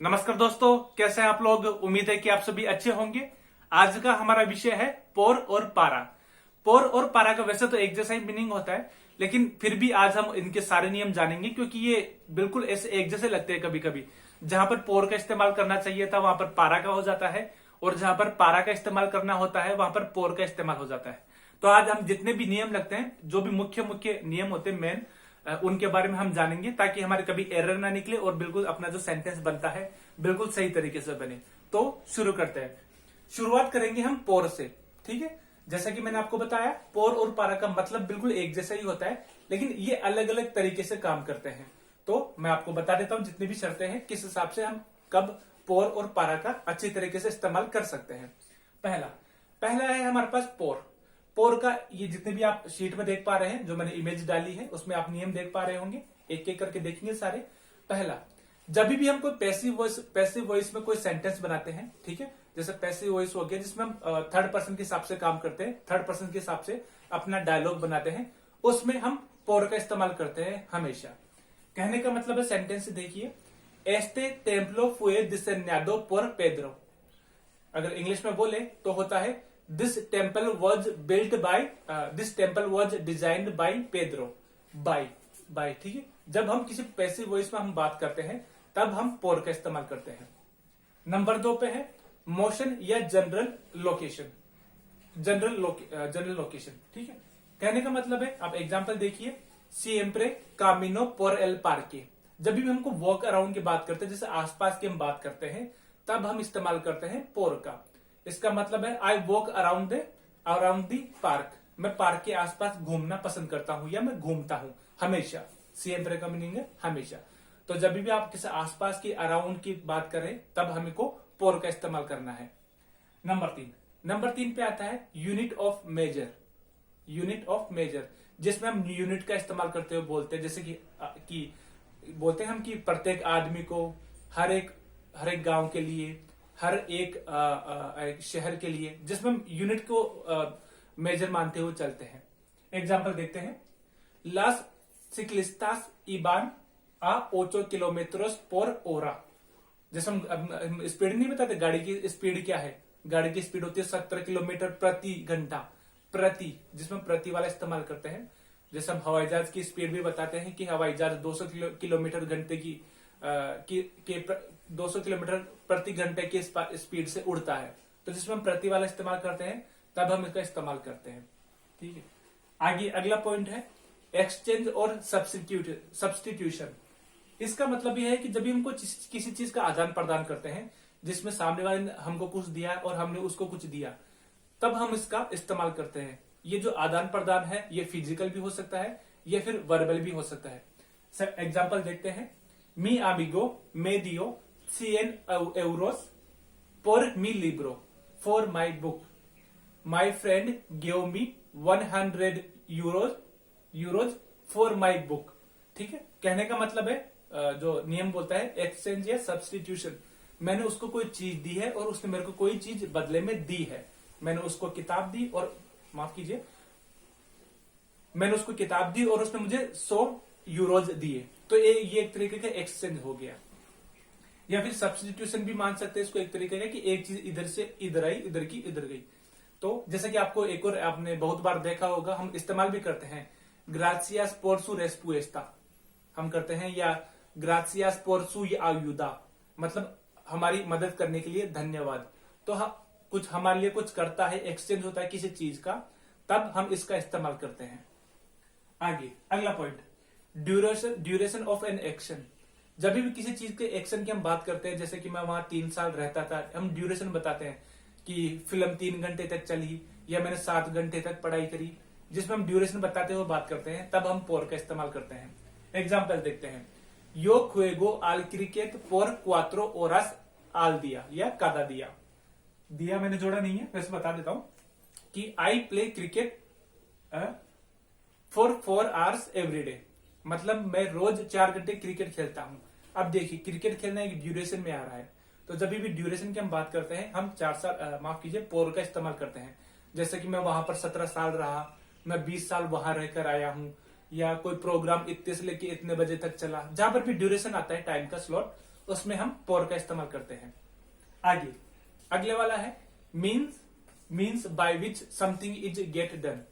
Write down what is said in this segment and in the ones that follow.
नमस्कार दोस्तों, कैसे हैं आप लोग। उम्मीद है कि आप सभी अच्छे होंगे। आज का हमारा विषय है पोर और पारा। पोर और पारा का वैसे तो एक जैसा ही मीनिंग होता है, लेकिन फिर भी आज हम इनके सारे नियम जानेंगे क्योंकि ये बिल्कुल ऐसे एक जैसे लगते हैं। कभी कभी जहां पर पोर का इस्तेमाल करना चाहिए था वहां पर पारा का हो जाता है, और जहां पर पारा का इस्तेमाल करना होता है वहां पर पोर का इस्तेमाल हो जाता है। तो आज हम जितने भी नियम लगते हैं, जो भी मुख्य मुख्य नियम होते हैं मेन, उनके बारे में हम जानेंगे ताकि हमारे कभी एरर ना निकले और बिल्कुल अपना जो सेंटेंस बनता है बिल्कुल सही तरीके से बने। तो शुरू करते हैं। शुरुआत करेंगे हम पोर से, ठीक है। जैसा कि मैंने आपको बताया, पोर और पारा का मतलब बिल्कुल एक जैसा ही होता है, लेकिन ये अलग अलग तरीके से काम करते हैं। तो मैं आपको बता देता हूं जितनी भी शर्तें हैं, किस हिसाब से हम कब पोर और पारा का अच्छी तरीके से इस्तेमाल कर सकते हैं। पहला है हमारे पास पोर। पोर का ये जितने भी आप शीट में देख पा रहे हैं, जो मैंने इमेज डाली है उसमें आप नियम देख पा रहे होंगे, एक एक करके देखेंगे सारे। पहला, जब भी हम कोई पैसिव वॉइस में कोई सेंटेंस बनाते हैं, ठीक है, जैसे पैसिव वॉइस हो गया जिसमें हम थर्ड पर्सन के हिसाब से काम करते हैं, थर्ड पर्सन के हिसाब से अपना डायलॉग बनाते हैं, उसमें हम पोर का इस्तेमाल करते हैं हमेशा। कहने का मतलब है, सेंटेंस देखिए, एस्टे टेम्पलो फुए डिसेन्याडो por Pedro। अगर इंग्लिश में बोले तो होता है this temple was designed by Pedro. By ठीक है। जब हम किसी पैसिव वॉइस में हम बात करते हैं तब हम पोर का इस्तेमाल करते हैं। नंबर 2 पे है मोशन या जनरल लोकेशन। जनरल लोकेशन, ठीक है। कहने का मतलब है, आप एग्जांपल देखिए, सिएम्प्रे कामिनो por el parque। जब भी हमको वॉक अराउंड की बात करते हैं, जैसे आसपास की हम बात करते हैं, तब हम इस्तेमाल करते हैं पोर का। इसका मतलब है I walk around the park. मैं पार्क के आसपास घूमना पसंद करता हूं या मैं घूमता हूं हमेशा। सिएम्प्रे का मीनिंग है हमेशा। तो जब भी आप किसी आसपास की अराउंड की बात करें तब हमको पोर का इस्तेमाल करना है। नंबर 3 पे आता है यूनिट ऑफ मेजर, जिसमें हम यूनिट का इस्तेमाल करते हुए बोलते हैं, जैसे कि बोलते हैं हम कि प्रत्येक आदमी को, हर एक गांव के लिए, हर एक शहर के लिए, जिसमें हम यूनिट को मेजर मानते हुए चलते हैं। एग्जाम्पल देखते हैं, लास सिक्लिस्टास इबान आ 8 किलोमीटर्स por hora। जैसे हम स्पीड नहीं बताते, गाड़ी की स्पीड क्या है, गाड़ी की स्पीड होती है 17 किलोमीटर प्रति घंटा। जिसमें प्रति वाला इस्तेमाल करते हैं। जैसे हम हवाई जहाज की स्पीड भी बताते हैं कि हवाई जहाज 200 किलोमीटर घंटे की 200 किलोमीटर प्रति घंटे की स्पीड से उड़ता है। तो जिसमें हम प्रति वाला इस्तेमाल करते हैं तब हम इसका इस्तेमाल करते हैं, ठीक है। आगे अगला पॉइंट है एक्सचेंज और सब्स्टिट्यूशन। इसका मतलब यह है कि जब भी हमको किसी चीज का आदान प्रदान करते हैं, जिसमें सामने वाले ने हमको कुछ दिया और हमने उसको कुछ दिया, तब हम इसका इस्तेमाल करते हैं। ये जो आदान प्रदान है ये फिजिकल भी हो सकता है या फिर वर्बल भी हो सकता है। सर एग्जाम्पल देखते हैं, मी आमिगो me dio 100 euros por mi libro for my book। My friend gave me 100 euros for my book। ठीक है। कहने का मतलब है, जो नियम बोलता है एक्सचेंज या सब्स्टिट्यूशन। मैंने उसको कोई चीज दी है और उसने मेरे को कोई चीज बदले में दी है। मैंने उसको किताब दी और मैंने उसको किताब दी और उसने मुझे 100 यूरोज दिए। तो ये एक तरीके का एक्सचेंज हो गया। या फिर सब्स्टिट्यूशन भी मान सकते हैं इसको, एक तरीके का कि एक चीज इधर से इधर आई, इधर की इधर गई। तो जैसे कि आपको एक और आपने बहुत बार देखा होगा, हम इस्तेमाल भी करते हैं ग्रासियास por su respuesta हम करते हैं, या ग्रासियास por su ayuda, मतलब हमारी मदद करने के लिए धन्यवाद। तो हम कुछ हमारे लिए कुछ करता है, एक्सचेंज होता है किसी चीज का, तब हम इसका इस्तेमाल करते हैं। आगे अगला point, duration of an action. जब भी किसी चीज के एक्शन की हम बात करते हैं, जैसे कि मैं वहां 3 साल रहता था, हम ड्यूरेशन बताते हैं कि फिल्म 3 घंटे तक चली या मैंने 7 घंटे तक पढ़ाई करी, जिसमें हम ड्यूरेशन बताते हुए बात करते हैं, तब हम पोर का इस्तेमाल करते हैं। एग्जाम्पल देखते हैं, यो जुएगो आल क्रिकेट por 4 horas आल दिया या कादा दिया मैंने जोड़ा नहीं है, वैसे बता देता हूं कि I play cricket for 4 hours every day, मतलब मैं रोज 4 घंटे क्रिकेट खेलता हूं। अब देखिए, क्रिकेट खेलना एक ड्यूरेशन में आ रहा है, तो जब भी ड्यूरेशन की हम बात करते हैं, हम 4 साल पोर का इस्तेमाल करते हैं। जैसे कि मैं वहां पर 17 साल रहा, मैं 20 साल वहां रहकर आया हूं, या कोई प्रोग्राम इतने से लेके इतने बजे तक चला, जहां पर भी ड्यूरेशन आता है टाइम का स्लॉट, उसमें हम पोर का इस्तेमाल करते हैं। आगे अगले वाला है means by which something is get done.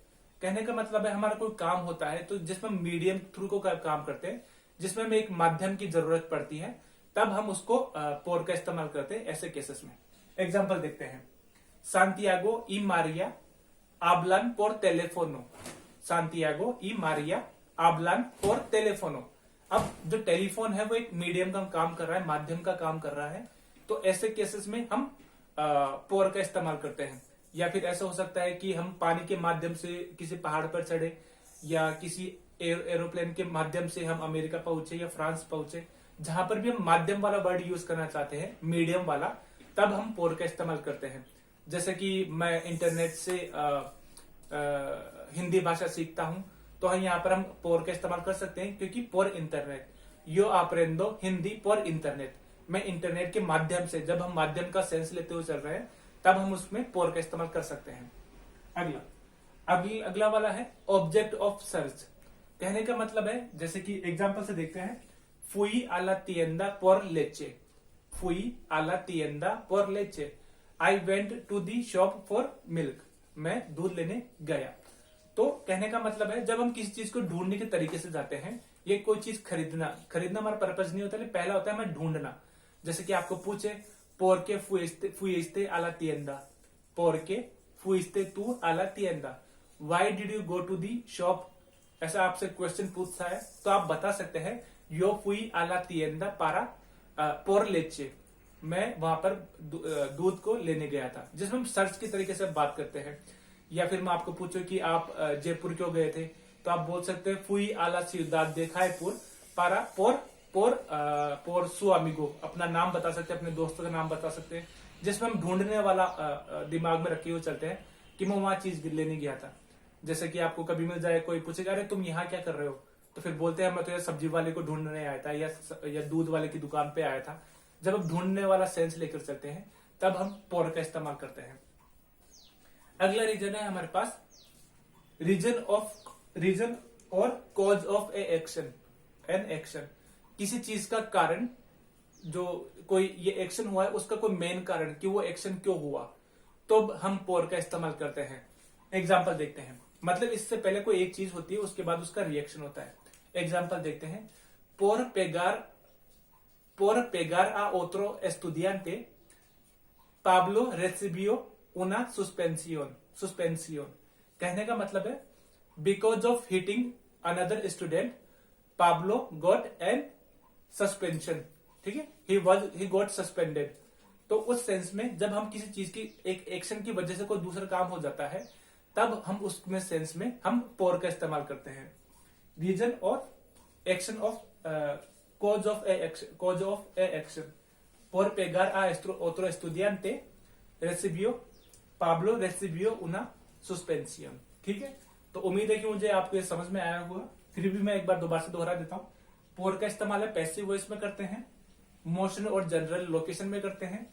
कहने का मतलब है हमारा कोई काम होता है तो जिसमें मीडियम थ्रू को काम करते हैं, जिसमें हमें एक माध्यम की जरूरत पड़ती है, तब हम उसको पोर का इस्तेमाल करते हैं ऐसे केसेस में। एग्जाम्पल देखते हैं। सांतियागो ई मारिया आबलान पोर टेलीफोनो। सांतियागो ई मारिया आबलान पोर टेलीफोनो। अब जो टेलीफोन है वो एक मीडियम का काम कर रहा है, माध्यम का काम कर रहा है, तो ऐसे केसेस में हम पोर का इस्तेमाल करते हैं। या फिर ऐसा हो सकता है कि हम पानी के माध्यम से किसी पहाड़ पर चढ़े, या किसी एरोप्लेन के माध्यम से हम अमेरिका पहुंचे या फ्रांस पहुंचे, जहां पर भी हम माध्यम वाला वर्ड यूज करना चाहते हैं, मीडियम वाला, तब हम पोर का इस्तेमाल करते हैं। जैसे कि मैं इंटरनेट से हिंदी भाषा सीखता हूं, तो यहाँ पर हम पोर का इस्तेमाल कर सकते हैं, क्योंकि पोर इंटरनेट यो aprendo हिंदी पोर इंटरनेट। मैं इंटरनेट के माध्यम से, जब हम माध्यम का सेंस लेते हुए चल रहे हैं, तब हम उसमें पोर का इस्तेमाल कर सकते हैं। अगला वाला है ऑब्जेक्ट ऑफ सर्च। कहने का मतलब है, जैसे कि एग्जांपल से देखते हैं, फुई आला तिएंदा पोर लेचे। फुई आला तिएंदा पोर लेचे। I went to the shop for milk. मैं दूध लेने गया। तो कहने का मतलब है जब हम किसी चीज को ढूंढने के तरीके से जाते हैं, ये कोई चीज खरीदना हमारा पर्पज नहीं होता, पहला होता है हमें ढूंढना। जैसे कि आपको पूछे पोर के fuiste a la tienda, पोर के fuiste tú a la tienda, why did you go to the shop, ऐसा आपसे क्वेश्चन पूछता है तो आप बता सकते हैं yo fui a la tienda para por leche, मैं वहां पर दूध को लेने गया था, जिसमें हम सर्च की तरीके से बात करते हैं। या फिर मैं आपको पूछूं कि आप जयपुर क्यों गए थे, तो आप बोल सकते हैं फुई आला सिउदाद देखा है पुर पारा पोर सु अमिगो, अपना नाम बता सकते हैं, अपने दोस्तों का नाम बता सकते हैं, जिसमें हम ढूंढने वाला दिमाग में रखे हुए चलते हैं कि मैं वहां चीज लेने गया था। जैसे कि आपको कभी मिल जाए, कोई पूछेगा अरे तुम यहाँ क्या कर रहे हो, तो फिर बोलते हैं मैं तो यार सब्जी वाले को ढूंढने आया था, या दूध वाले की दुकान पे आया था। जब हम ढूंढने वाला सेंस लेकर चलते हैं, तब हम पोर का इस्तेमाल करते हैं। अगला रीजन है हमारे पास रीजन और कॉज ऑफ एन एक्शन। किसी चीज का कारण, जो कोई ये एक्शन हुआ है उसका कोई मेन कारण कि वो एक्शन क्यों हुआ, तो हम पोर का इस्तेमाल करते हैं। एग्जाम्पल देखते हैं, मतलब इससे पहले कोई एक चीज होती है, उसके बाद उसका रिएक्शन होता है। एग्जाम्पल देखते हैं, पोर पेगार a otro estudiante Pablo recibió una suspensión। कहने का मतलब है because of hitting another student Pablo got a suspension. ठीक है, ही गॉट सस्पेंडेड। तो उस सेंस में जब हम किसी चीज की एक एक्शन की वजह से कोई दूसरा काम हो जाता है, तब हम उसमें सेंस में हम पोर का इस्तेमाल करते हैं। रीजन और action of cause of a action por pegar a otro estudiante Pablo recibió una suspensión। ठीक है, तो उम्मीद है कि मुझे आपको ये समझ में आया होगा। फिर भी मैं एक बार दोबारा से दोहरा देता हूं। पोर का इस्तेमाल है पैसिव वॉइस में करते हैं, मोशन और जनरल लोकेशन में करते हैं,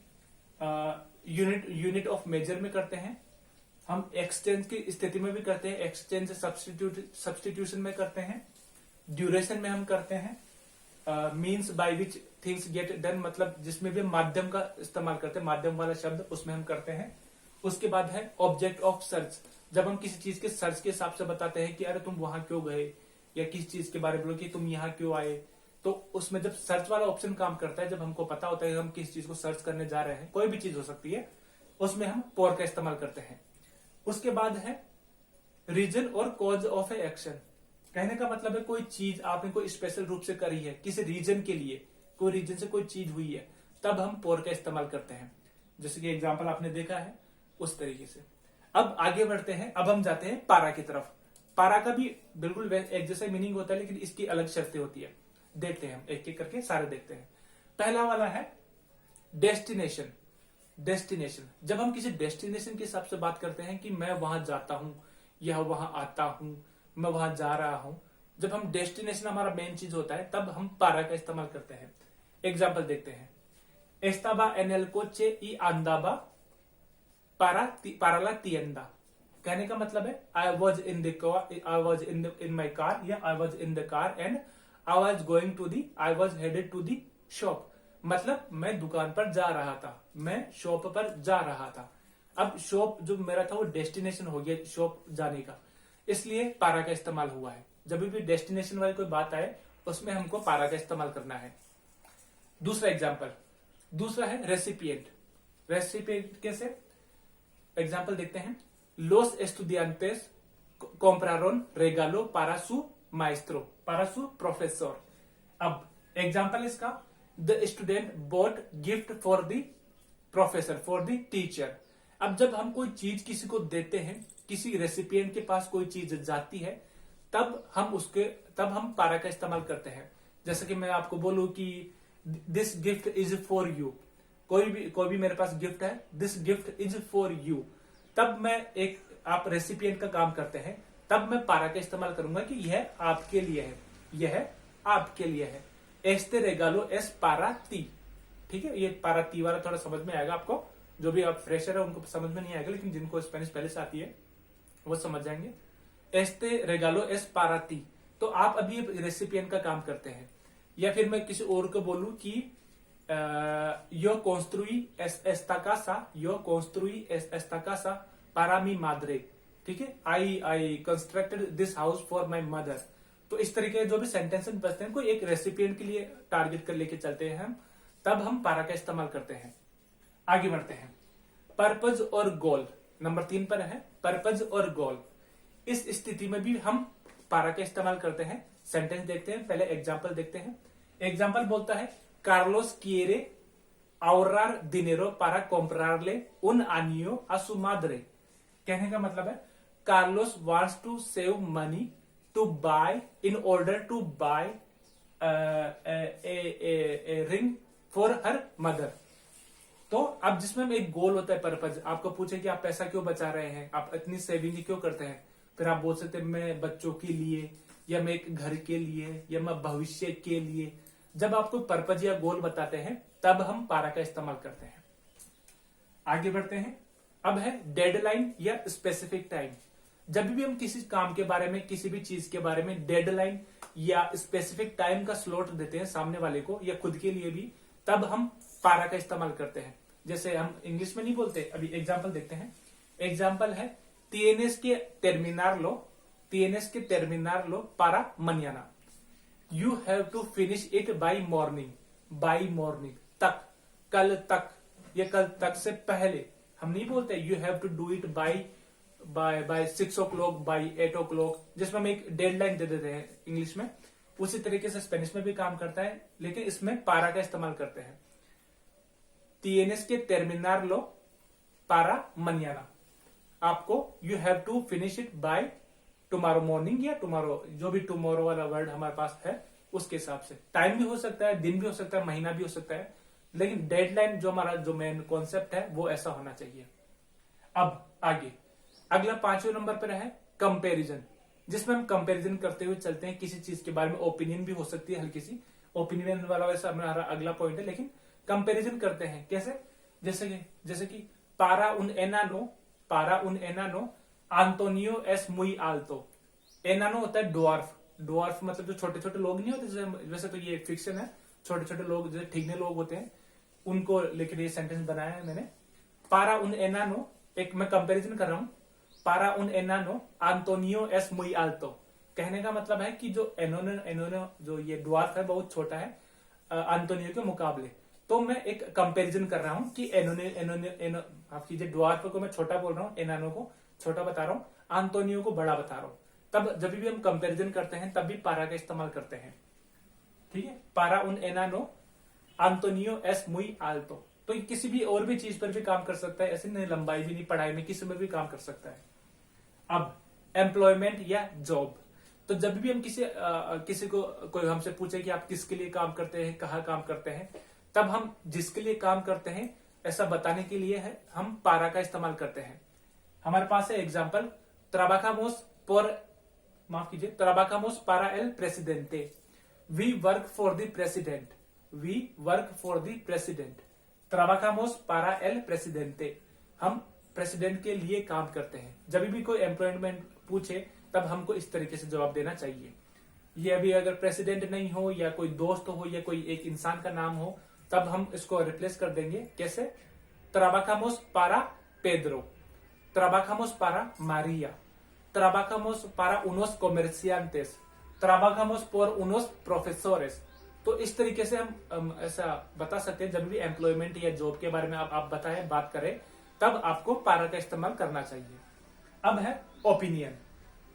यूनिट ऑफ मेजर में करते हैं, हम एक्सचेंज की स्थिति में भी करते हैं, एक्सचेंज सब्सटीट्यूशन में करते हैं, ड्यूरेशन में हम करते हैं, means by which things get done, मतलब जिसमें भी माध्यम का इस्तेमाल करते हैं, माध्यम वाला शब्द उसमें हम करते हैं। उसके बाद है ऑब्जेक्ट ऑफ सर्च, जब हम किसी चीज के सर्च के हिसाब से बताते हैं कि अरे तुम वहां क्यों गए, या किस चीज के बारे में बोलो कि तुम यहाँ क्यों आए, तो उसमें जब सर्च वाला ऑप्शन काम करता है, जब हमको पता होता है कि हम किस चीज को सर्च करने जा रहे हैं, कोई भी चीज हो सकती है, उसमें हम पोर का इस्तेमाल करते हैं। उसके बाद है रीजन और कॉज ऑफ ए एक्शन। कहने का मतलब है कोई चीज आपने कोई स्पेशल रूप से करी है, किसी रीजन के लिए, कोई रीजन से कोई चीज हुई है, तब हम पोर का इस्तेमाल करते हैं। जैसे कि एग्जांपल आपने देखा है उस तरीके से। अब आगे बढ़ते हैं, अब हम जाते हैं पारा की तरफ। पारा का भी बिल्कुल एक जैसा मीनिंग होता है, लेकिन इसकी अलग शर्तें होती है। देखते हैं हम एक एक करके सारे देखते हैं। पहला वाला है डेस्टिनेशन। डेस्टिनेशन, जब हम किसी डेस्टिनेशन के हिसाब से बात करते हैं कि मैं वहां जाता हूं या वहां आता हूं, मैं वहां जा रहा हूं, जब हम डेस्टिनेशन हमारा मेन चीज होता है, तब हम पारा का इस्तेमाल करते हैं। एग्जाम्पल देखते हैं, एस्ताबा en el coche y andaba para la tienda। कहने का मतलब है आई वॉज इन माई कार, या I was in the car and I was going to the, I was headed to the shop. मतलब मैं दुकान पर जा रहा था, मैं शॉप पर जा रहा था। अब शॉप जो मेरा था वो डेस्टिनेशन हो गया शॉप जाने का, इसलिए पारा का इस्तेमाल हुआ है। जब भी डेस्टिनेशन वाली कोई बात आए उसमें हमको पारा का इस्तेमाल करना है। दूसरा एग्जाम्पल, दूसरा है रेसिपिएंट। रेसिपिएंट कैसे, एग्जाम्पल देखते हैं। लोस एस्टुडियांतेस compraron regalo para su maestro, para su profesor। अब एग्जाम्पल इसका, the student bought gift for the professor, for the teacher. अब जब हम कोई चीज किसी को देते हैं, किसी रेसिपिएंट के पास कोई चीज जाती है, तब हम पारा का इस्तेमाल करते हैं। जैसे कि मैं आपको बोलूं कि this gift is for you, कोई भी मेरे पास गिफ्ट है, this gift is for you, तब मैं आप रेसिपिएंट का काम करते हैं, तब मैं पारा का इस्तेमाल करूंगा कि यह आपके लिए है, यह आपके लिए है। एस्ते रेगालो एस पारा ती, ठीक है। ये पारा ती वाला थोड़ा समझ में आएगा आपको, जो भी आप फ्रेशर है उनको समझ में नहीं आएगा, लेकिन जिनको स्पेनिश पहले से आती है वो समझ जाएंगे। एस्ते रेगालो एस पारा ती, तो आप अभी रेसिपिएंट का काम करते हैं। या फिर मैं किसी और को बोलूं कि यो construí esta casa, yo construí esta casa para mi madre, ठीक है। I constructed this house for my mother. तो इस तरीके के जो भी सेंटेंसेस बचते हैं, कोई एक रेसिपिएंट के लिए टारगेट कर लेके चलते हैं हम, तब हम पारा का इस्तेमाल करते हैं। आगे बढ़ते हैं, पर्पज और गोल। नंबर 3 पर है पर्पज और गोल। इस स्थिति में भी हम पारा का इस्तेमाल करते हैं। सेंटेंस देखते हैं, पहले एग्जाम्पल देखते हैं। एग्जाम्पल बोलता है, Carlos quiere ahorrar dinero para comprarle un anillo a su madre। कहने का मतलब है, Carlos wants to save money to buy in order to buy a ring for her mother। तो अब जिसमें एक गोल होता है पर्पज, आपको पूछे कि आप पैसा क्यों बचा रहे हैं, आप इतनी सेविंग क्यों करते हैं, फिर आप बोल सकते हैं मैं बच्चों के लिए, या मैं एक घर के लिए, या मैं भविष्य के लिए। जब आपको पर्पज या गोल बताते हैं तब हम पारा का इस्तेमाल करते हैं। आगे बढ़ते हैं, अब है डेडलाइन या स्पेसिफिक टाइम। जब भी हम किसी काम के बारे में, किसी भी चीज के बारे में डेडलाइन या स्पेसिफिक टाइम का स्लॉट देते हैं सामने वाले को या खुद के लिए भी, तब हम पारा का इस्तेमाल करते हैं। जैसे हम इंग्लिश में नहीं बोलते। अभी एग्जाम्पल देखते हैं। एग्जाम्पल है, tienes que terminarlo para mañana। You have to finish it by morning, तक, कल तक, या कल तक से पहले। हम नहीं बोलते you have to do it by 6 o'clock, by 8 o'clock, जिसमें हम एक डेडलाइन दे देते हैं इंग्लिश में। उसी तरीके से स्पेनिश में भी काम करता है, लेकिन इसमें पारा का इस्तेमाल करते हैं। tienes que terminarlo para mañana, आपको you have to finish it by tomorrow morning, या tomorrow, जो भी tomorrow वाला वर्ड हमारे पास है उसके हिसाब से। टाइम भी हो सकता है, दिन भी हो सकता है, महीना भी हो सकता है, लेकिन डेडलाइन जो हमारा जो मेन कॉन्सेप्ट है वो ऐसा होना चाहिए। अब आगे अगला 5वें नंबर पर है कंपैरिजन, जिसमें हम कंपैरिजन करते हुए चलते हैं। किसी चीज के बारे में ओपिनियन भी हो सकती है, हल्की सी ओपिनियन वाला वैसा हमारा अगला पॉइंट है, लेकिन कंपैरिजन करते हैं कैसे, जैसे कि पारा उन एनानो आंतोनियो एस मुई आल्तो। एनानो होता है ड्वार्फ, ड्वार्फ मतलब जो छोटे छोटे लोग नहीं होते, वैसे तो ये फिक्शन है, छोटे छोटे लोग जो ठीकने लोग होते हैं उनको लेकर ये सेंटेंस बनाया है मैंने। पारा उन एनानो, एक मैं कंपैरिजन कर रहा हूं, पारा उन एनानो आंतोनियो एस मुई आल्तो। कहने का मतलब है कि जो एनोनो जो ये ड्वार्फ है बहुत छोटा है आंतोनियो के मुकाबले। तो मैं एक कंपैरिजन कर रहा हूं कि एनो आप कीजिए, ड्वार्फ को मैं छोटा बोल रहा हूं, एनानो को छोटा बता रहा हूं, आंतोनियो को बड़ा बता रहा हूं। तब जब भी हम कंपैरिजन करते हैं तब भी पारा का इस्तेमाल करते हैं, ठीक है। पारा उन एनानो आंतोनियो एस मुई आल्तो। तो किसी भी और भी चीज पर भी काम कर सकता है, ऐसे नहीं लंबाई भी नहीं, पढ़ाई में किसी में भी काम कर सकता है। अब एम्प्लॉयमेंट या जॉब। तो जब भी हम किसी को कोई हमसे पूछे कि आप किसके लिए काम करते हैं, कहाँ काम करते हैं, तब हम जिसके लिए काम करते हैं ऐसा बताने के लिए है हम पारा का इस्तेमाल करते हैं। हमारे पास है example, trabajamos para el presidente, we work for the president, trabajamos para el presidente, हम प्रेसिडेंट के लिए काम करते हैं। जब भी कोई एम्प्लॉयमेंट पूछे तब हमको इस तरीके से जवाब देना चाहिए। ये अभी अगर प्रेसिडेंट नहीं हो या कोई दोस्त हो या कोई एक इंसान का नाम हो तब हम इसको रिप्लेस कर देंगे कैसे, ट्राबाजामोस पारा पेड्रो, ट्राबाजामोस पारा मारिया, ट्राबाजामोस पारा उनोस comerciantes, ट्राबाजामोस por unos profesores। तो इस तरीके से हम ऐसा बता सकते हैं। जब भी एम्प्लॉयमेंट या जॉब के बारे में आप बताएं, बात करें, तब आपको पारा का इस्तेमाल करना चाहिए। अब है ओपिनियन।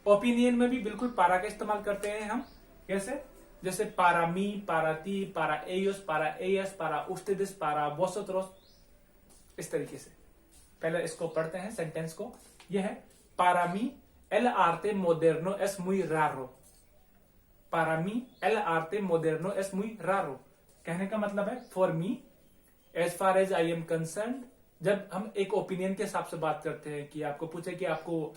ओपिनियन में भी बिल्कुल पारा का इस्तेमाल करते हैं हम। कैसे, जैसे पारा मी, पारा ती, पारा एयोस, पारा एयस, पारा उस्टेडिस, पारा वोसोत्रोस, इस तरीके से। पहले इसको पढ़ते हैं सेंटेंस को। यह है पारा मी एल आर्टे मोडेर्नो एस मुई रारो, पारा मी एल आर्टे मोडेर्नो एस मुई रारो। कहने का मतलब है for me as far as I am concern. जब हम एक ओपिनियन के हिसाब से बात करते हैं कि आपको पूछे कि आपको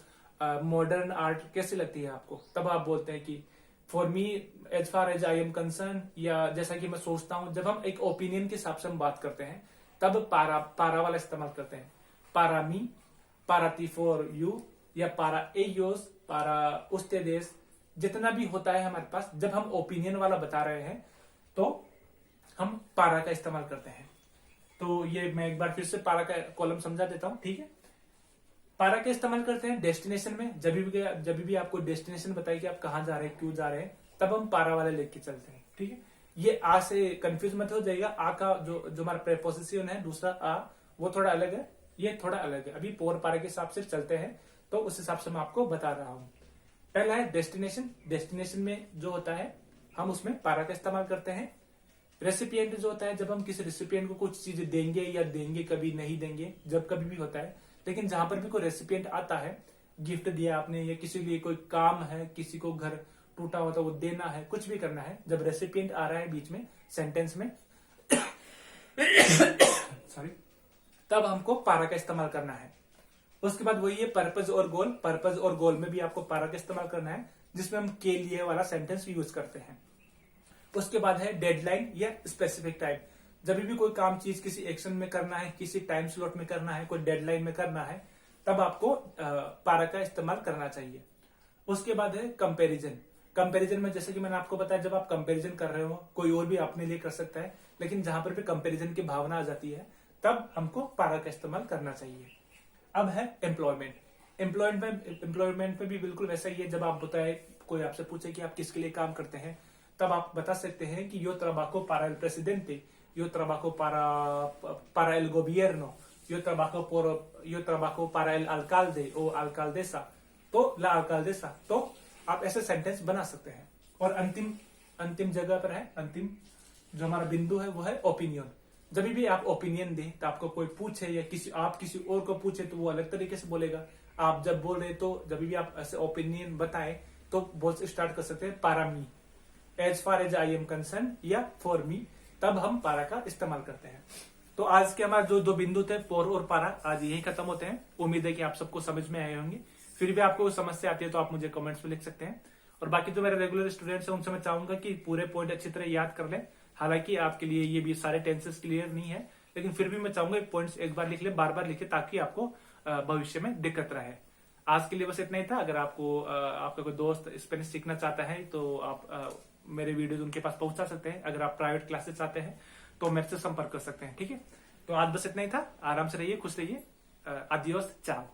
मॉडर्न आर्ट कैसी लगती है आपको, तब आप बोलते हैं कि for me as far as I am concern, या जैसा कि मैं सोचता हूं। जब हम एक ओपिनियन के हिसाब से हम बात करते हैं तब पारा वाला इस्तेमाल करते हैं। पारा मी, पारा ती फॉर यू, या पारा एयोस, पारा उस्टेडेस, जितना भी होता है हमारे पास। जब हम ओपिनियन वाला बता रहे हैं तो हम पारा का इस्तेमाल करते हैं। तो ये मैं एक बार फिर से पारा का कॉलम समझा देता हूं, ठीक है। पारा का इस्तेमाल करते हैं डेस्टिनेशन में। जब भी आपको डेस्टिनेशन बताइए कि आप कहां जा रहे हैं, क्यों जा रहे हैं, तब हम पारा वाले लेके चलते हैं, ठीक है। ये आ से कंफ्यूज मत हो जाइएगा। आ का जो हमारा प्रेपोजिशन है दूसरा आ, वो थोड़ा अलग है, ये थोड़ा अलग है। अभी पोर पारा के हिसाब से चलते हैं तो उस हिसाब से मैं आपको बता रहा हूं। पहला है डेस्टिनेशन। डेस्टिनेशन में जो होता है हम उसमें पारा का इस्तेमाल करते हैं। रेसिपिएंट जो होता है, जब हम किसी रेसिपिएंट को कुछ चीज देंगे या देंगे, कभी नहीं देंगे, जब कभी भी होता है। लेकिन जहां पर भी कोई रेसिपिएंट आता है, गिफ्ट दिया आपने या किसी के लिए कोई काम है, किसी को घर टूटा होता वो देना है, कुछ भी करना है, जब रेसिपिएंट आ रहा है बीच में सेंटेंस में सॉरी, तब हमको पारा का इस्तेमाल करना है। उसके बाद वही है पर्पज और गोल। पर्पज और गोल में भी आपको पारा का इस्तेमाल करना है, जिसमें हम के लिए वाला सेंटेंस यूज करते हैं। उसके बाद है डेडलाइन या स्पेसिफिक टाइम। जब भी कोई काम चीज किसी एक्शन में करना है, किसी टाइम स्लॉट में करना है, कोई डेडलाइन में करना है, तब आपको पारा का इस्तेमाल करना चाहिए। उसके बाद है कंपैरिजन। कंपैरिजन में जैसे कि मैंने आपको बताया, जब आप कंपैरिजन कर रहे हो, कोई और भी अपने लिए कर सकता है, लेकिन जहां पर भी कंपैरिजन की भावना आ जाती है, तब हमको पारा का इस्तेमाल करना चाहिए। अब है एम्प्लॉयमेंट। एम्प्लॉयमेंट में भी बिल्कुल वैसा ही है। जब आप बताए, कोई आपसे पूछे कि आप किसके लिए काम करते हैं, तब आप बता सकते हैं कि yo trabajo para el presidente, yo trabajo para el gobierno, yo trabajo para el alcalde o alcaldesa, तो la alcaldesa। तो आप ऐसे सेंटेंस बना सकते हैं। और अंतिम जगह पर है, अंतिम जो हमारा बिंदु है वो है ओपिनियन। जब भी आप ओपिनियन दें तो आपको कोई पूछे या आप किसी और को पूछे तो वो अलग तरीके से बोलेगा। आप जब बोल रहे तो जब भी आप ऐसे ओपिनियन बताएं तो बोल स्टार्ट कर सकते हैं पारा मी, as far as I am concern, या फॉर मी, तब हम पारा का इस्तेमाल करते हैं। तो आज के हमारे जो दो बिंदु थे, पोर और पारा, आज यही खत्म होते हैं। उम्मीद है कि आप सबको समझ में आए होंगे। फिर भी आपको समस्या आती है तो आप मुझे कमेंट्स में लिख सकते हैं। और बाकी जो मेरे रेगुलर स्टूडेंट्स हैं उनसे मैं चाहूंगा कि पूरे पॉइंट अच्छी तरह याद कर लें। हालांकि आपके लिए ये भी सारे टेंसेस क्लियर नहीं है, लेकिन फिर भी मैं चाहूंगा पॉइंट्स एक बार लिख ले, बार बार लिखे, ताकि आपको भविष्य में दिक्कत रहे। आज के लिए बस इतना ही था। अगर आपका कोई दोस्त स्पेनिश सीखना चाहता है तो आप मेरे वीडियोज उनके पास पहुंचा सकते हैं। अगर आप प्राइवेट क्लासेस चाहते हैं तो मेरे से संपर्क कर सकते हैं, ठीक है। तो आज बस इतना ही था। आराम से रहिए, खुश रहिए। आदियोस, चाओ।